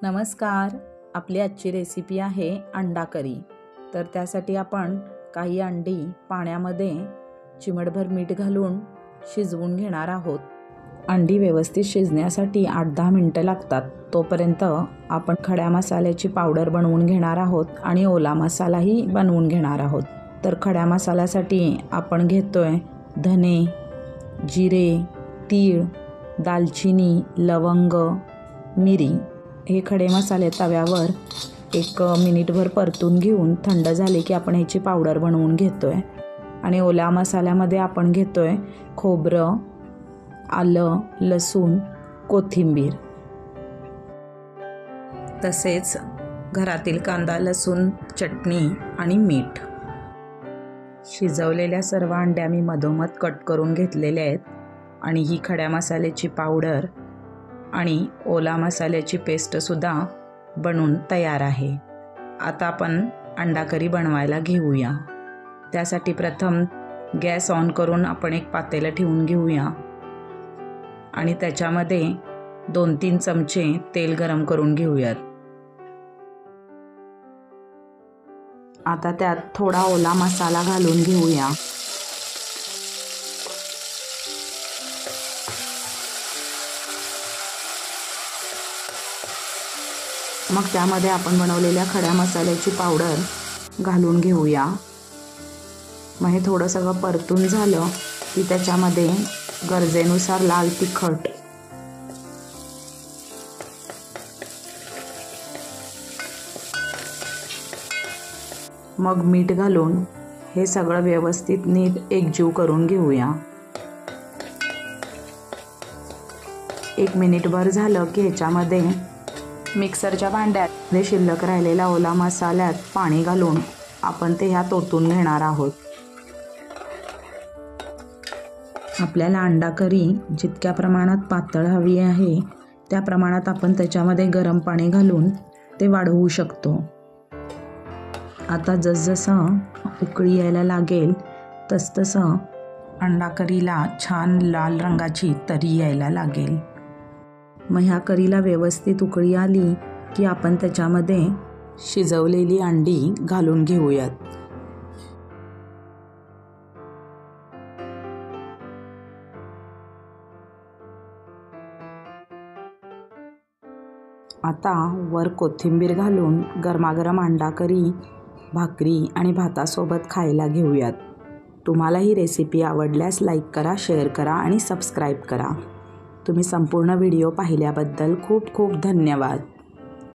नमस्कार. आपली आजची रेसिपी आहे अंडा करी. तर त्यासाठी आपण काही अंडी पाण्यामध्ये चिमटभर मीठ घालून शिजवून घेणार आहोत. अंडी व्यवस्थित शिजण्यासाठी 8-10 मिनिटं लागतात. तोपर्यंत आपण खड्या मसाल्याची पावडर बनवून घेणार आहोत आणि ओला मसालाही बनवून घेणार आहोत. तर खड्या मसाल्यासाठी आपण घेतोय धने, जिरे, तीळ, दालचिनी, लवंग, मिरी. हे खडे मसाले तव्यावर 1 मिनिटभर परतून घेऊन थंड झाले की आपण ह्याची पावडर बनवून घेतोय. आणि ओल्या मसाल्यामध्ये आपण घेतोय खोबरं, आलं, लसूण, कोथिंबीर, तसेच घरातील कांदा, लसूण, चटणी आणि मीठ. शिजवलेल्या सर्व अंड्या मी मधोमध कट करून घेतलेल्या आहेत आणि ही खड्या मसाल्याची पावडर आणि ओला मसाल्याची पेस्टसुद्धा बनवून तयार आहे. आता आपण अंडा करी बनवायला घेऊया. त्यासाठी प्रथम गॅस ऑन करून आपण एक पातेलं ठेवून घेऊया आणि त्याच्यामध्ये 2-3 चमचे तेल गरम करून घेऊयात. आता त्यात थोडा ओला मसाला घालून घेऊया. मग त्यामध्ये आपण बनवलेल्या खड्या मसाल्याची पावडर घालून घेऊया. मग हे थोडं सगळं परतून झालं की त्याच्यामध्ये गरजेनुसार लाल तिखट, मग मीठ घालून हे सगळं व्यवस्थित नीट एकजीव करून घेऊया. 1 मिनिटभर झालं की ह्याच्यामध्ये मिक्सरच्या भांड्यात शिल्लक राहिलेला ओला मसाल्यात पाणी घालून आपण ते ह्यात ओतून घेणार आहोत. आपल्याला अंडा करी जितक्या प्रमाणात पातळ हवी आहे त्या प्रमाणात आपण त्याच्यामध्ये गरम पाणी घालून ते वाढवू शकतो. आता जसजसं उकळी यायला लागेल तसतसं अंडा करीला छान लाल रंगाची तरी यायला लागेल. मग ह्या करीला व्यवस्थित उकळी आली की आपण त्याच्यामध्ये शिजवलेली अंडी घालून घेऊयात. आता वर कोथिंबीर घालून गरमागरम अंडा करी भाकरी आणि भातासोबत खायला घेऊयात. तुम्हाला ही रेसिपी आवडल्यास लाईक करा, शेअर करा आणि सबस्क्राईब करा. तुम्ही संपूर्ण व्हिडिओ पाहिल्याबद्दल खूप खूप धन्यवाद.